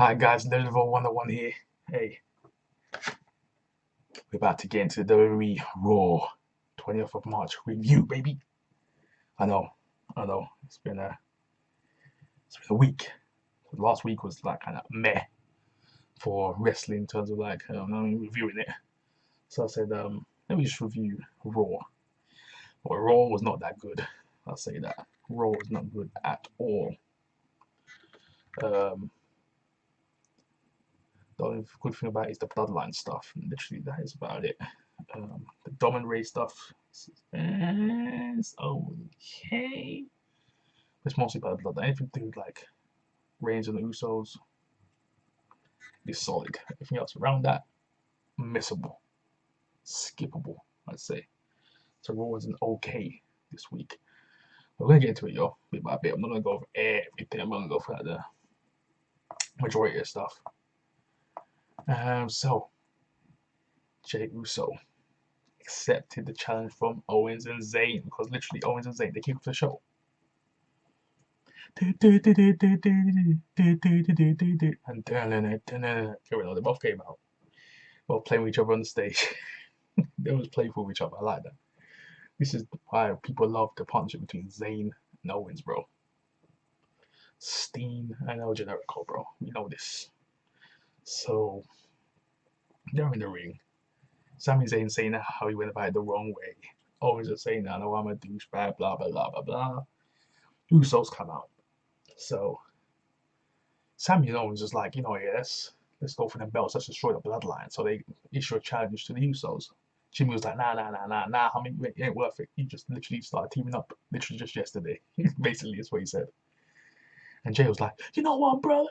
Hi guys, WWE 101 here. Hey, we're about to get into the WWE RAW 20th of March review, baby. I know, I know. It's been a week. Last week was like kind of meh for wrestling in terms of like reviewing it. So I said, let me just review Raw. But Raw was not that good. I'll say that. Raw was not good at all. Um, the only good thing about it is the Bloodline stuff. Literally, that is about it. The Dom and Ray stuff is okay. It's mostly about the Bloodline. Anything to do with like Reigns and the Usos is solid. Everything else around that, missable, skippable, I'd say. So Raw was an okay this week. We're gonna get into it, y'all, bit by bit. I'm not gonna go over everything. I'm gonna go for the majority of stuff. So Jey Uso accepted the challenge from Owens and Zayn because literally Owens and Zayn they kicked off the show. And they both came out. Both playing with each other on the stage. They always play with each other. I like that. This is why people love the partnership between Zayn and Owens, bro. Steen and El Generico, bro. We know this. So they're in the ring. Sami Zayn saying how he went about it the wrong way. Owens is saying, I know I'm a douchebag, blah blah blah blah blah. Usos come out. So Sami and Owens is like, yes, let's go for them belts, let's destroy the bloodline. So they issue a challenge to the Usos. Jimmy was like, nah. I mean, it ain't worth it. You just literally started teaming up, literally just yesterday. Basically, that's what he said. And Jay was like, you know what, brother?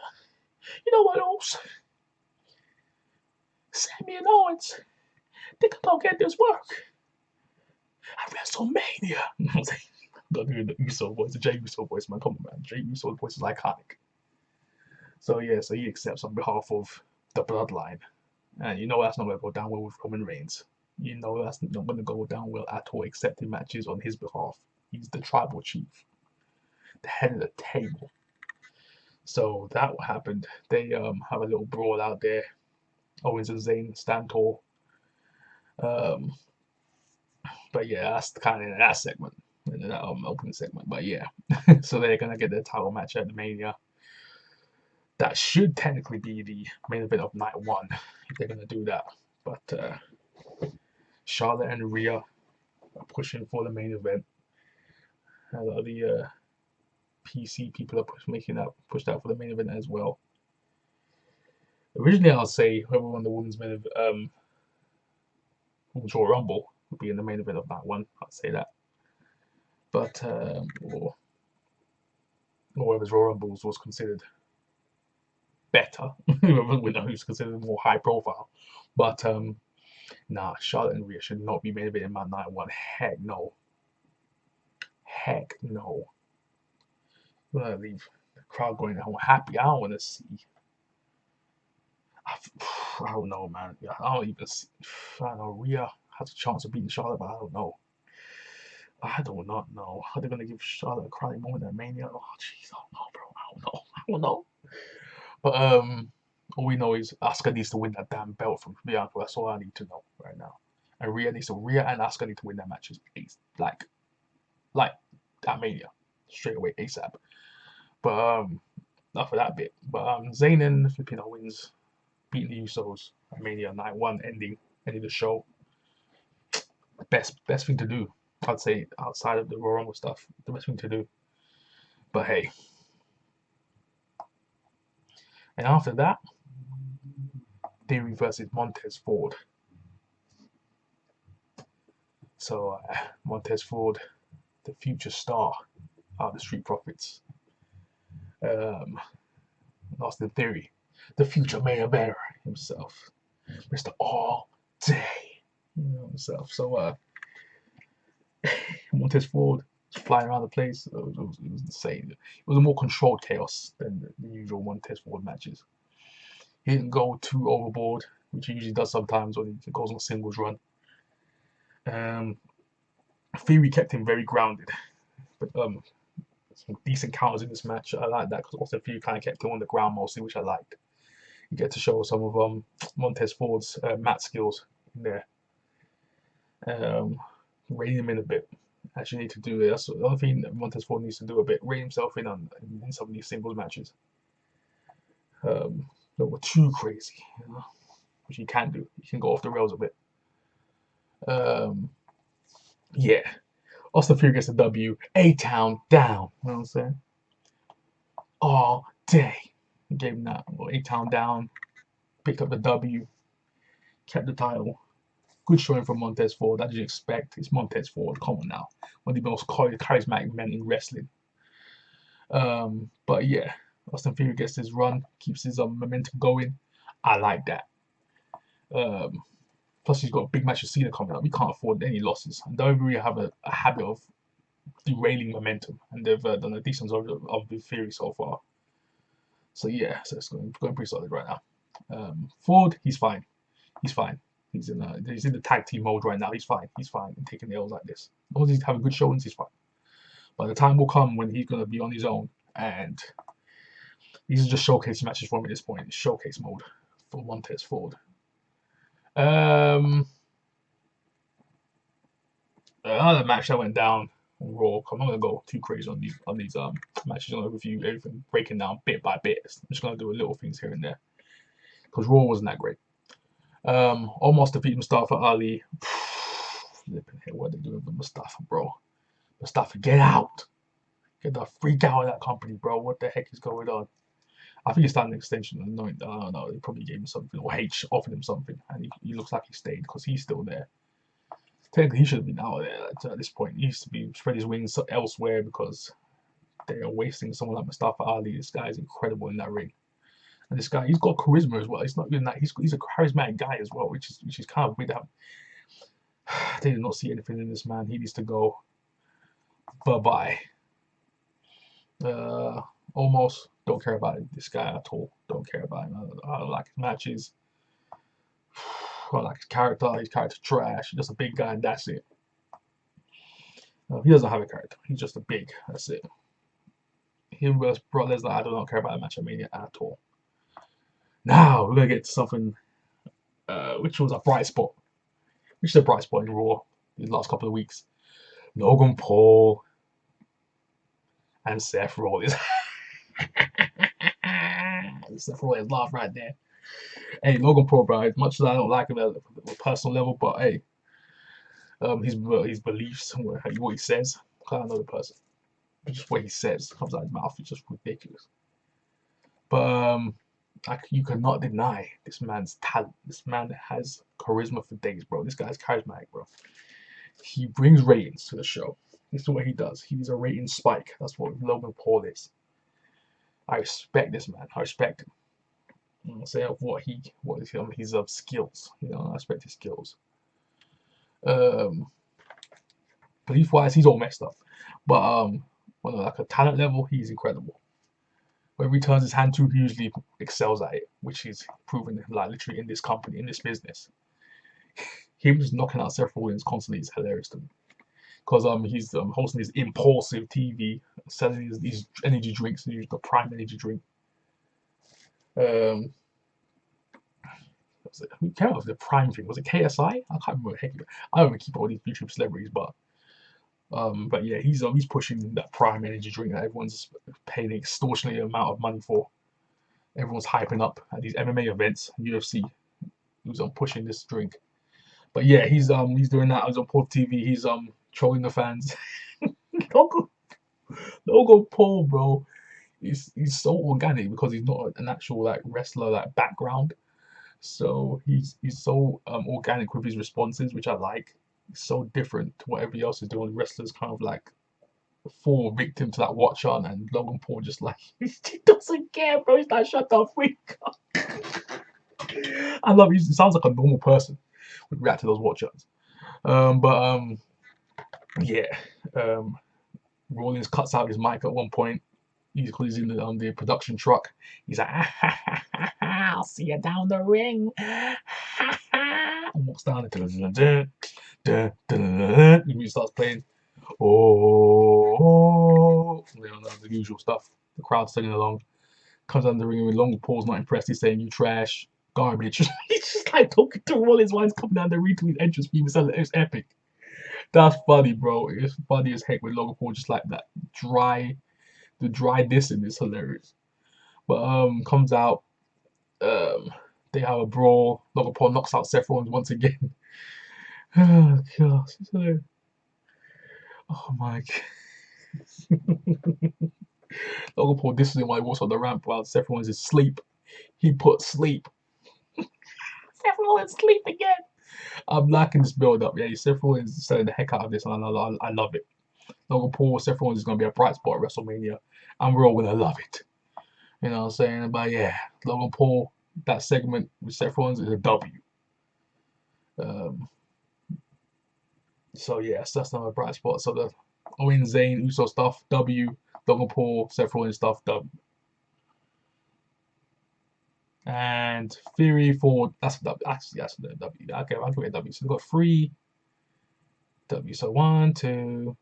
You know what else? Sami and Owens, they can go get this work at WrestleMania. I was like, not doing the Uso voice, the Jey Uso voice, man. Come on, man. Jey Uso voice is iconic. So yeah, so he accepts on behalf of the bloodline. And that's not going to go down well with Roman Reigns. That's not going to go down well at all, accepting matches on his behalf. He's the tribal chief, the head of the table. So that happened. They have a little brawl out there. Owens and Zayn stand tall. But yeah, that's kind of that segment, that opening segment. But yeah, so they're gonna get their title match at the Mania. That should technically be the main event of night one if they're gonna do that. But Charlotte and Rhea are pushing for the main event. A lot of the PC people are pushed out for the main event as well. Originally, I'll say whoever won the women's Women's Royal Rumble would be in the main event of night one. I'd say that. But or whoever's Royal Rumbles was considered better. Who's considered more high profile. But nah, Charlotte and Rhea should not be main event in my night one. Heck no. Heck no. I'm gonna leave the crowd going home happy. I don't want to see. I don't know, man. Yeah, I don't even see. I don't know. Rhea has a chance of beating Charlotte, but I don't know. I do not know. Are they gonna give Charlotte a crying moment at Mania? Oh, jeez, I don't know, bro. I don't know. But all we know is Asuka needs to win that damn belt from Bianca. That's all I need to know right now. And Rhea and Asuka need to win their matches, like at Mania, straight away ASAP. But not for that bit. But Zayn and Filipino wins, beating the Usos at Mania night one, ending the show. Best thing to do, I'd say, outside of the Royal Rumble stuff, the best thing to do. But hey, and after that, Theory versus Montez Ford. So Montez Ford, the future star of the Street Profits, Austin Theory, the future mayor bear himself, Mr. All Day himself. So Montez Ford was flying around the place. It was insane. It was a more controlled chaos than the usual Montez Ford matches. He didn't go too overboard, which he usually does sometimes when he goes on a singles run. Theory kept him very grounded, but some decent counters in this match. I like that because Austin Theory kind of kept him on the ground mostly, which I liked. You get to show some of Montez Ford's mat skills in there. Rein him in a bit. Actually, need to do it. That's the other thing that Montez Ford needs to do a bit. Rein himself in in some of these singles matches. That were too crazy, you know? Which he can do. He can go off the rails a bit. Yeah. Austin Theory gets the W. A-Town down. You know what I'm saying? All day. He gave him that. A-Town down. Picked up the W. Kept the title. Good showing from Montez Ford. That you expect. It's Montez Ford. Come on now. One of the most charismatic men in wrestling. But yeah. Austin Theory gets his run. Keeps his momentum going. I like that. Plus, he's got a big match with Cena coming up. We can't afford any losses. And WWE have a habit of derailing momentum, and they've done a decent job of the Theory so far. So yeah, so it's going pretty solid right now. Ford, he's fine. He's fine. He's in the tag team mode right now. He's fine. He's fine. And taking L's like this. As long as he's having good showings, he's fine. But the time will come when he's gonna be on his own, and these are just showcase matches for him at this point. It's showcase mode for Montez Ford. Another match that went down on Raw. I'm not gonna go too crazy on these matches. I'm gonna review everything, breaking down bit by bit. I'm just gonna do little things here and there because Raw wasn't that great. Almost defeated Mustafa Ali. Flipping hell, what are they doing with Mustafa, bro? Mustafa, get out! Get the freak out of that company, bro. What the heck is going on? I think he's starting an extension. I don't know. They probably gave him something, or H offered him something, and he looks like he stayed because he's still there. Technically, he should have been out of there at this point. He used to be spread his wings elsewhere because they are wasting someone like Mustafa Ali. This guy is incredible in that ring, and this guy, he's got charisma as well. It's not even that he's a charismatic guy as well, which is kind of weird. They did not see anything in this man. He needs to go. Bye bye. Almost don't care about this guy at all. Don't care about him. I don't like his matches. I like his character. His character trash. He's just a big guy and that's it. He doesn't have a character. He's just a big. That's it. Him versus Brock Lesnar. I do not care about the match at Mania at all. Now we're gonna get to something which was a bright spot. Which is a bright spot in Raw these last couple of weeks. Logan Paul and Seth Rollins. Seth Rollins laugh right there. Hey, Logan Paul, bro. As much as I don't like him at a personal level, but hey, his beliefs, what he says, I don't know the person, but just what he says comes out of his mouth is just ridiculous. But you cannot deny this man's talent. This man has charisma for days, bro. This guy's charismatic, bro. He brings ratings to the show. This is what he does. He's a rating spike. That's what Logan Paul is. I respect this man. I respect him. I'm say of his skills. You know, I respect his skills. Belief wise, he's all messed up. But on like a talent level, he's incredible. Wherever he turns his hand to, he usually excels at it, which he's proven like literally in this company, in this business. Him just knocking out Seth Rollins constantly is hilarious to me. Because he's hosting his impulsive TV, selling these energy drinks, the Prime energy drink. Who came up with the Prime thing? Was it KSI? I can't remember. Heck, I don't even keep all these YouTube celebrities, but yeah, he's pushing that Prime energy drink that everyone's paying an extortionate amount of money for. Everyone's hyping up at these MMA events, UFC. He's pushing this drink. But yeah, he's doing that. He's on Paul TV. He's trolling the fans. Logan Paul, bro, he's so organic because he's not an actual like wrestler like background. So he's so organic with his responses, which I like. It's so different to what everybody else is doing. Wrestlers kind of like fall victim to that watch on, and Logan Paul just like he doesn't care, bro. He's like, shut the freak up. I love it. He sounds like a normal person would react to those watch-ons. Yeah. Rollins cuts out his mic at one point. He's in the production truck. He's like, I'll see you down the ring. And walks down and he starts playing. Oh, the usual stuff. The crowd singing along. Comes under the ring with Logan Paul's not impressed. He's saying, "You trash, garbage." He's just like talking to Rollins while he's coming down the ring to his entrance theme. It's epic. That's funny, bro. It's funny as heck with Logan Paul, just like that. The dry dissing is hilarious. But comes out. Um, they have a brawl. Logan Paul knocks out Seth Rollins once again. Oh gosh, it's hilarious. Oh my god. Logan Paul disses him while he walks on the ramp while Seth Rollins is asleep. He put sleep. Seth Rollins sleep again. I'm liking this build up. Yeah, Seth Rollins is selling the heck out of this, and I love it. Logan Paul, Seth Rollins is gonna be a bright spot at WrestleMania, and we're all gonna love it. You know what I'm saying? But yeah, Logan Paul, that segment with Seth Rollins is a W. So yes, that's not a bright spot. So the Owen Zayn Uso stuff, W. Logan Paul, Seth Rollins stuff, W. And Theory for that's W. Actually, that's the W. Okay, I'll give it a W. So they've got 3 W. So 1, 2.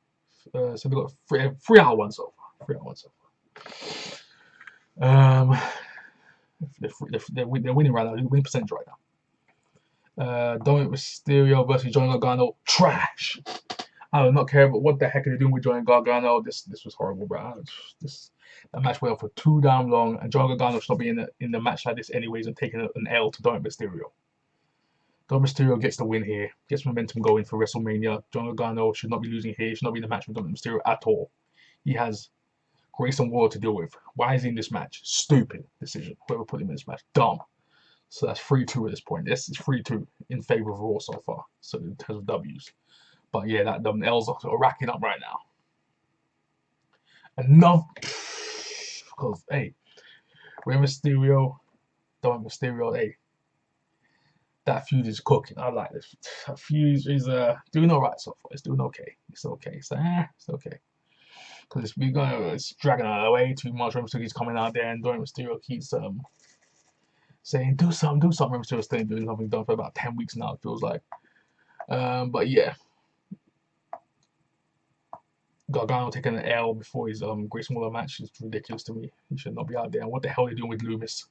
So they've got 3 out of 1 so far. 3 out of 1 so far. They're winning right now. They're winning percentage right now. Dominic Mysterio versus Johnny Gargano. Trash. I do not care about what the heck are they doing with Johnny Gargano. This was horrible, bro. That match went on for too damn long, and Johnny Gargano should not be in the match like this anyways and taking an L to Dominic Mysterio. Dominic Mysterio gets the win here, gets momentum going for WrestleMania. Johnny Gargano should not be losing here. He should not be in the match with Dominic Mysterio at all. He has Grayson Waller to deal with. Why is he in this match? Stupid decision. Whoever put him in this match, dumb. So that's 3-2 at this point. This is 3-2 in favor of Raw so far. So in terms of W's. But yeah, that L's are racking up right now. Enough. Because, hey, Rey Mysterio, Dominic Mysterio, hey, that feud is cooking. I like this. That feud is doing alright so far. It's doing okay. It's okay. It's okay. Because it's dragging it away too much. Rey Mysterio's coming out there and Dominic Mysterio keeps saying, do something. Rey Mysterio's still doing something done for about 10 weeks now, it feels like. But yeah. Gargano taking an L before his Grayson Waller match is ridiculous to me. He should not be out there. And what the hell are they doing with Loomis?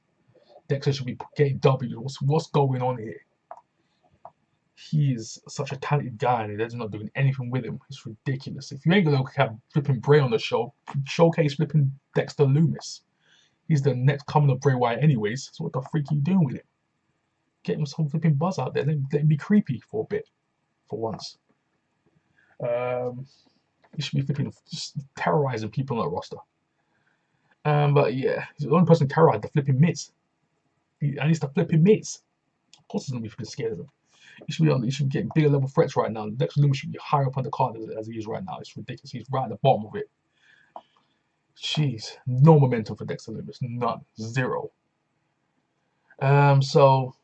Dexter should be getting W. What's going on here? He is such a talented guy and they're not doing anything with him. It's ridiculous. If you ain't gonna have flipping Bray on the show, showcase flipping Dexter Loomis. He's the next coming of Bray Wyatt anyways. So what the freak are you doing with him? Get him some flipping buzz out there. Let him be creepy for a bit. For once. He should be flipping, just terrorizing people on that roster. But yeah, he's the only person terrorized the flipping Miz. And he's the flipping Miz. Of course, he's gonna be flipping scared of him. He should be getting bigger level threats right now. Dexter Loomis should be higher up on the card as he is right now. It's ridiculous. He's right at the bottom of it. Jeez, no momentum for Dexter Loomis. None. 0. So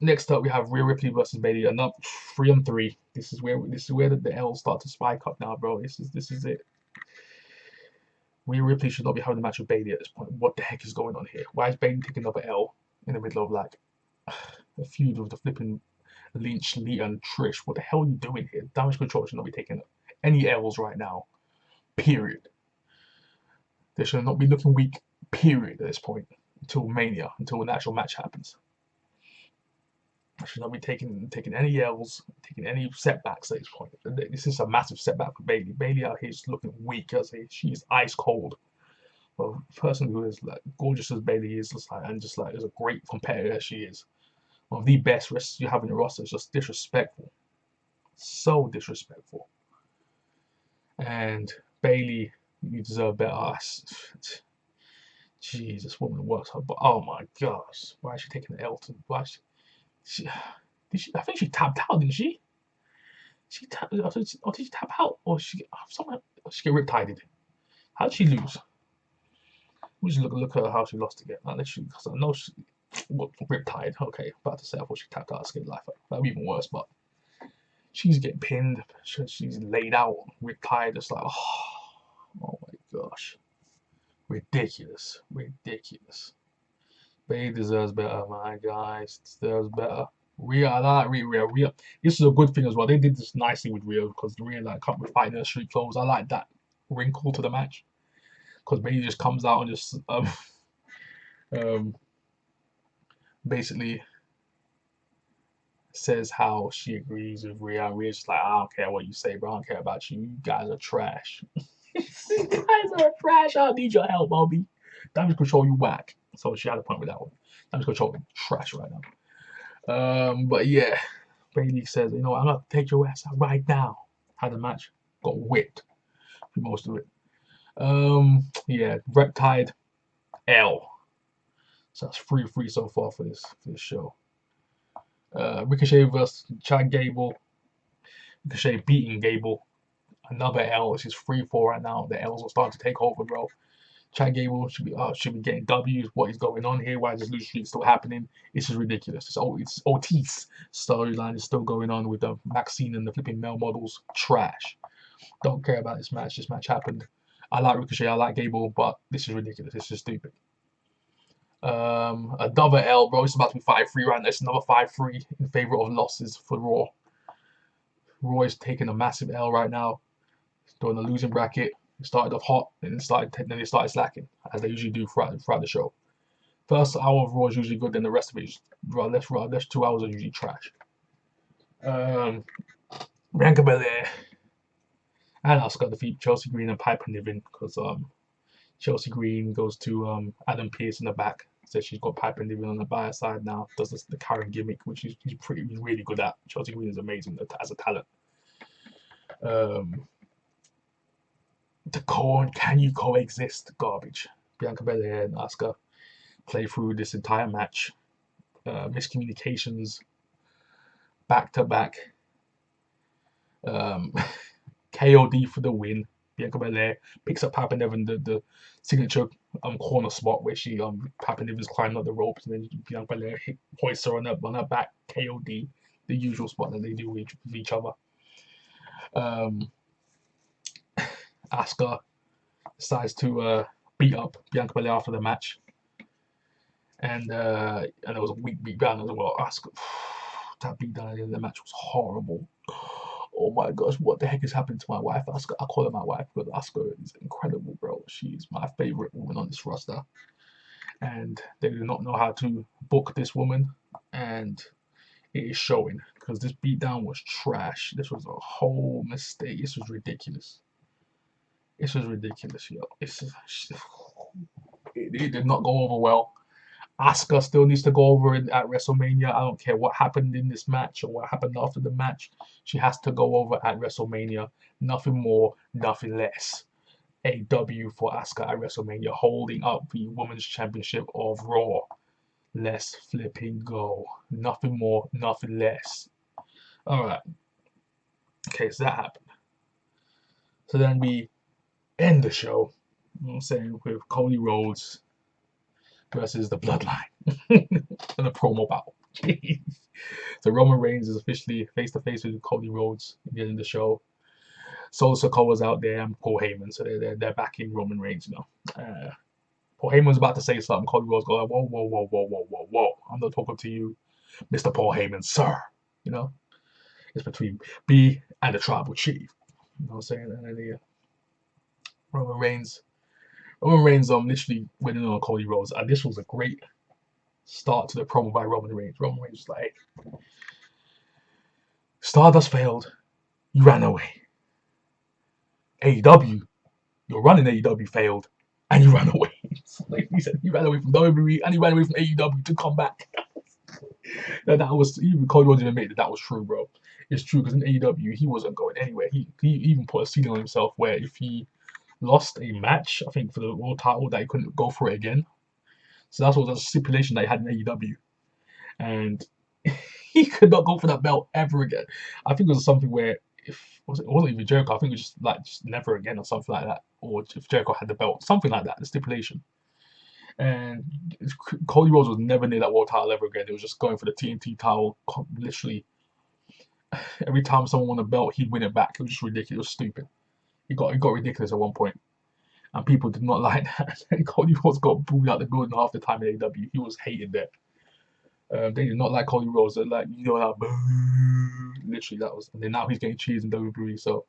next up we have Rhea Ripley versus Bayley. Another 3-on-3. This is where the L's start to spike up now, bro. This is it. Rhea Ripley should not be having a match with Bayley at this point. What the heck is going on here? Why is Bayley taking another L in the middle of like a feud with the flipping Lynch, Lita, and Trish? What the hell are you doing here? Damage Control should not be taking any L's right now. Period. They should not be looking weak. Period. At this point, until Mania, until an actual match happens. I should not be taking any L's, taking any setbacks at this point. This is a massive setback for Bayley. Bayley out here is looking weak. She is ice cold. Well, a person who is like gorgeous as Bayley is, is a great competitor as she is. One of the best wrestlers you have in your roster. Is just disrespectful. So disrespectful. And Bayley, you deserve better. Jeez, this woman works hard. But oh my gosh, why is she taking the L? Why is I think she tapped out, didn't she? Did she tap out? Or she get riptided? How did she lose? We just look at how she lost again. Because I know she riptide. Okay, about to say I thought she tapped out, scared life. That'd be even worse, but she's getting pinned. She's laid out, riptide. It's like, oh my gosh. Ridiculous. Bayley deserves better, my guys. Deserves better. Rhea, I like Rhea. This is a good thing as well. They did this nicely with Rhea because Rhea can't be fighting in the street clothes. I like that wrinkle to the match because Bayley just comes out and just Um, basically says how she agrees with Rhea. Rhea's just like, I don't care what you say, bro. I don't care about you. You guys are trash. You guys are trash. I need your help, Bobby. Damage control, you whack. So she had a point with that one. Damage control, trash right now. But yeah, Bayley says, you know, I'm gonna take your ass out right now. Had a match, got whipped for most of it. Yeah, Reptide L. So that's 3-3 so far for this show. Ricochet versus Chad Gable. Ricochet beating Gable. Another L. It's just 3-4 right now. The L's are starting to take over, bro. Chad Gable should be getting W's. What is going on here? Why is this lose streak still happening? It's just ridiculous. It's Otis storyline is still going on with the Maxine and the flipping male models. Trash. Don't care about this match. This match happened. I like Ricochet. I like Gable, but this is ridiculous. It's just stupid. Another L, bro. It's about to be 5-3 right now. It's another 5-3 in favor of losses for Raw. Raw is taking a massive L right now. Doing the losing bracket. It started off hot, and then they started slacking, as they usually do throughout the show. First hour of Raw is usually good, then the rest of it is less 2 hours are usually trash. Bianca Belair and Asuka defeat Chelsea Green and Piper Niven because Chelsea Green goes to Adam Pearce in the back. Says she's got Piper Niven on the buyer side now. Does the Karen gimmick, which he's really good at. Chelsea Green is amazing as a talent. Can you coexist? Garbage. Bianca Belair and Asuka play through this entire match. Miscommunications back to back. KOD for the win. Bianca Belair picks up Piper Niven, the signature corner spot where she Piper Niven's climbing up the ropes, and then Bianca Belair hoists her on her back. KOD, the usual spot that they do with each other. Asuka decides to beat up Bianca Belair after the match, and it was a weak beatdown as well. Asuka, that beatdown at the end of the match was horrible. Oh my gosh, what the heck is happening to my wife? Asuka, I call her my wife because Asuka is incredible, bro. She's my favorite woman on this roster, and they do not know how to book this woman, and it is showing because this beatdown was trash. This was a whole mistake. This was ridiculous. This was ridiculous, yo. It did not go over well. Asuka still needs to go over at WrestleMania. I don't care what happened in this match or what happened after the match. She has to go over at WrestleMania. Nothing more, nothing less. A W for Asuka at WrestleMania, holding up the Women's Championship of Raw. Let's flipping go. Nothing more, nothing less. Alright. Okay, so that happened. So then we end the show, I'm saying, with Cody Rhodes versus the Bloodline and a promo battle. So Roman Reigns is officially face to face with Cody Rhodes at the end of the show. Solo Sikoa's out there and Paul Heyman, so they're backing Roman Reigns, you know. Paul Heyman's about to say something. Cody Rhodes goes, whoa, whoa, whoa, whoa, whoa, whoa, whoa. I'm not talking to you, Mr. Paul Heyman, sir. You know, it's between me and the tribal chief. You know what I'm saying? And then Roman Reigns literally winning on Cody Rhodes. And this was a great start to the promo by Roman Reigns. Roman Reigns was like, Stardust failed. You ran away. AEW, your run in AEW failed. And you ran away. Like he said, he ran away from WWE and he ran away from AEW to come back. That was, even Cody Rhodes even admitted that was true, bro. It's true because in AEW, he wasn't going anywhere. He even put a ceiling on himself where if he lost a match, I think for the world title, that he couldn't go for it again. So that's what the stipulation that he had in AEW. And he could not go for that belt ever again. I think it was something where it wasn't even Jericho. I think it was just never again or something like that. Or if Jericho had the belt, something like that, the stipulation. And Cody Rhodes was never near that world title ever again. It was just going for the TNT title. Literally, every time someone won a belt, he'd win it back. It was just ridiculous. It was stupid. It got ridiculous at one point. And people did not like that. Cody Rhodes got booed out the building half the time in AEW. He was hated there. They did not like Cody Rhodes. They're like, you know how boo. Literally, that was. And then now he's getting cheers in WWE. So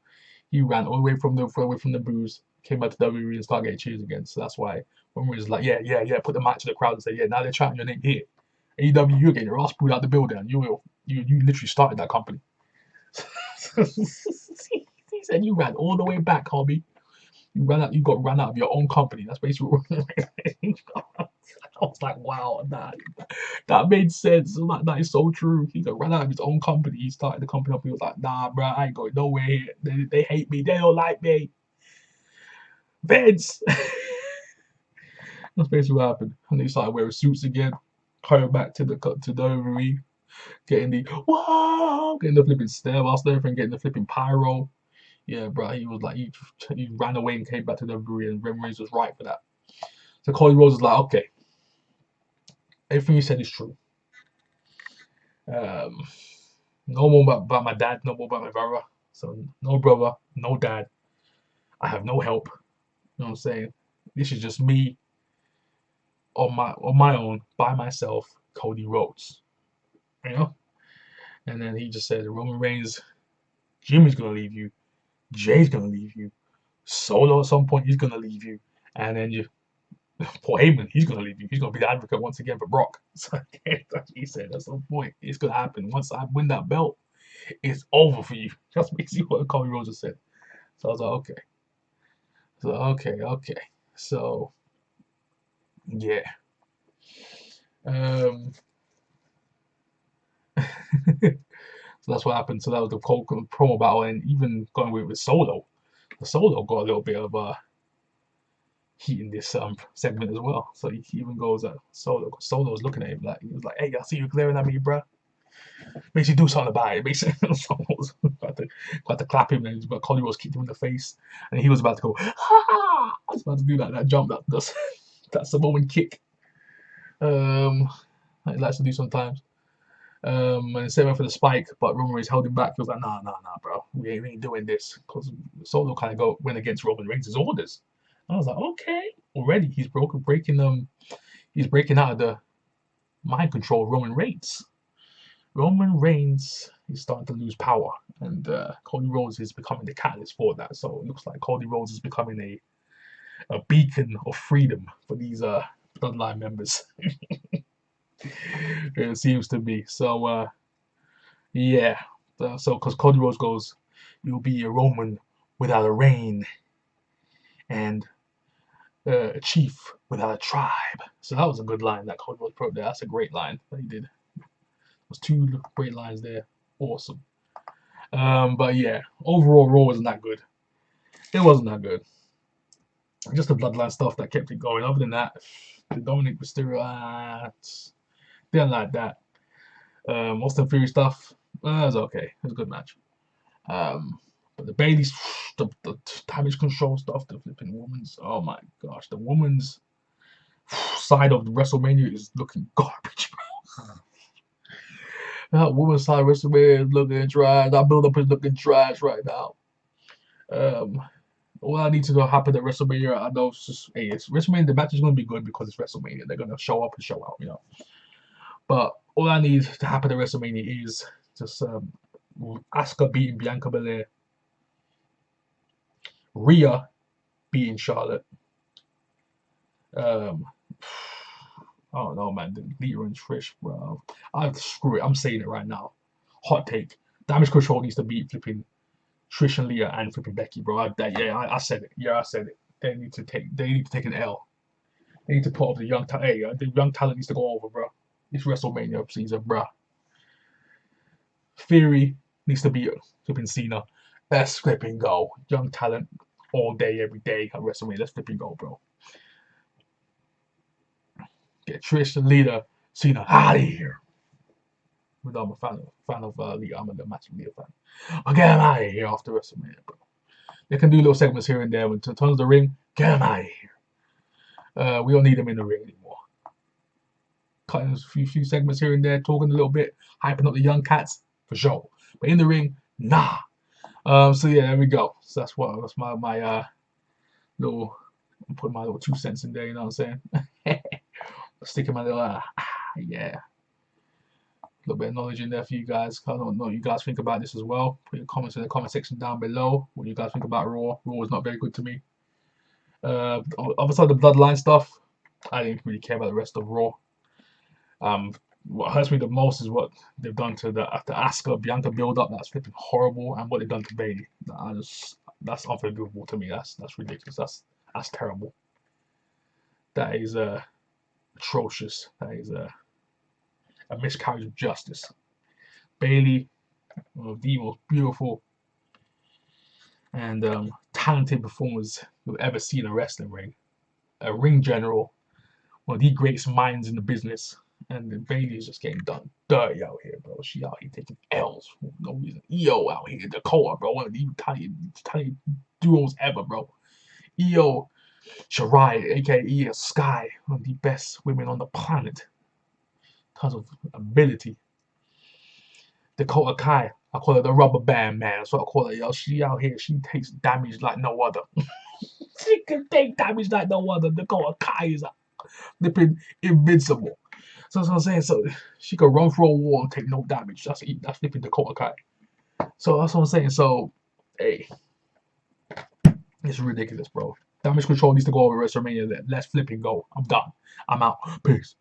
he ran away from the boos Came back to WWE and started getting cheers again. So that's why Roman Reigns is like, yeah, put the mic to the crowd and say, yeah, now they're chanting your name here. AEW, you're getting your ass pulled out the building. You literally started that company. He said you ran all the way back, homie. You ran out. You got run out of your own company. That's basically what I was like, wow, that made sense. Like, that is so true. He got run out of his own company. He started the company up. He was like, nah, bro, I ain't going nowhere here. They hate me. They don't like me. Vince. That's basically what happened. And they started wearing suits again. Coming back to the WWE, getting the whoa, getting the flipping stairmaster, everything, getting the flipping pyro. Yeah, bro, he was like, he ran away and came back to WWE, and Roman Reigns was right for that. So Cody Rhodes was like, okay, everything you said is true. No more about my dad, no more about my brother. So no brother, no dad. I have no help. You know what I'm saying? This is just me on my own, by myself, Cody Rhodes. You know? And then he just said, Roman Reigns, Jimmy's gonna leave you, Jay's gonna leave you, Solo at some point he's gonna leave you, and then Paul Heyman, he's gonna leave you. He's gonna be the advocate once again for Brock. So that's what he said. At some point, it's gonna happen. Once I win that belt, it's over for you. That's basically what Cody Rhodes said. So I was like, okay. So okay. So yeah. So that's what happened. So that was the Cole promo battle, and even going with Solo. The Solo got a little bit of heat in this segment as well. So he even goes at Solo. Solo was looking at him like, he was like, "Hey, I see you glaring at me, bruh. Basically, do something about it." Basically, Solo was got to clap him, but Cody Rhodes kicked him in the face, and he was about to go, "Ha!" I was about to do that jump, that Samoan kick. He likes to do sometimes. And set him up for the spike, but Roman Reigns held him back. He was like, nah, bro. We ain't doing this. Because Solo kind of went against Roman Reigns' orders. And I was like, okay. Already he's breaking out of the mind control of Roman Reigns. Roman Reigns is starting to lose power, and Cody Rhodes is becoming the catalyst for that. So it looks like Cody Rhodes is becoming a beacon of freedom for these Bloodline members. It seems to be. So yeah. So because Cody Rhodes goes, "You'll be a Roman without a reign, and a chief without a tribe." So that was a good line that Cody Rhodes put there. That's a great line that he did. There's two great lines there. Awesome. But yeah, overall Raw wasn't that good. It wasn't that good. Just the Bloodline stuff that kept it going. Other than that, the Dominic Mysterio, didn't like that. Austin Theory stuff, it was okay. It was a good match. But the Bayley's, the damage control stuff, the flipping women's, oh my gosh, the women's side of WrestleMania is looking garbage, bro. That women's side of WrestleMania is looking trash. That build-up is looking trash right now. All I need to know happen at WrestleMania, I know it's just, hey, it's WrestleMania, the match is going to be good because it's WrestleMania. They're going to show up and show out, you know. But all I need to happen at WrestleMania is just Asuka beating Bianca Belair, Rhea beating Charlotte. I don't know, man. Lita and Trish, bro. Screw it. I'm saying it right now. Hot take. Damage Control needs to beat flipping Trish and Lita and flipping Becky, bro. I said it. Yeah, I said it. They need to take an L. They need to put up the young talent. Hey, the young talent needs to go over, bro. It's WrestleMania season, bro. Theory needs to be flipping Cena. Let's flipping go. Young talent all day, every day at WrestleMania. Let's flipping go, bro. Get Trish and Lita, Cena out of here. Although I'm a fan of Lita. I'm a massive Lita fan. I'll get him out of here after WrestleMania, bro. They can do little segments here and there. When it turns the ring, get him out of here. We don't need him in the ring anymore. Cutting a few segments here and there, talking a little bit, hyping up the young cats for sure. But in the ring, nah. So yeah, there we go. So that's my little, I'm putting my little 2 cents in there. You know what I'm saying? Sticking my little yeah. A little bit of knowledge in there for you guys. I don't know what you guys think about this as well. Put your comments in the comment section down below. What you guys think about Raw. Raw is not very good to me. Obviously the Bloodline stuff, I didn't really care about the rest of Raw. What hurts me the most is what they've done to the Asuka Bianca build up. That's flipping horrible, and what they've done to Bayley. That's unforgivable to me. That's ridiculous. That's terrible. That is atrocious. That is a miscarriage of justice. Bayley, one of the most beautiful and talented performers you've ever seen in a wrestling ring. A ring general, one of the greatest minds in the business. And then Bayley is just getting done dirty out here, bro. She out here taking L's for no reason. EO out here, Dakota, bro. One of the tiny duos ever, bro. EO, Shirai, aka Sky, one of the best women on the planet in terms of ability. Dakota Kai, I call her the rubber band man. That's what I call her, yo. She out here, she takes damage like no other. She can take damage like no other. Dakota Kai is flipping invincible. So that's what I'm saying. So she could run through a wall and take no damage. That's flipping Dakota Kai. So that's what I'm saying. So, hey, it's ridiculous, bro. Damage control needs to go over WrestleMania. Let's flipping go. I'm done. I'm out. Peace.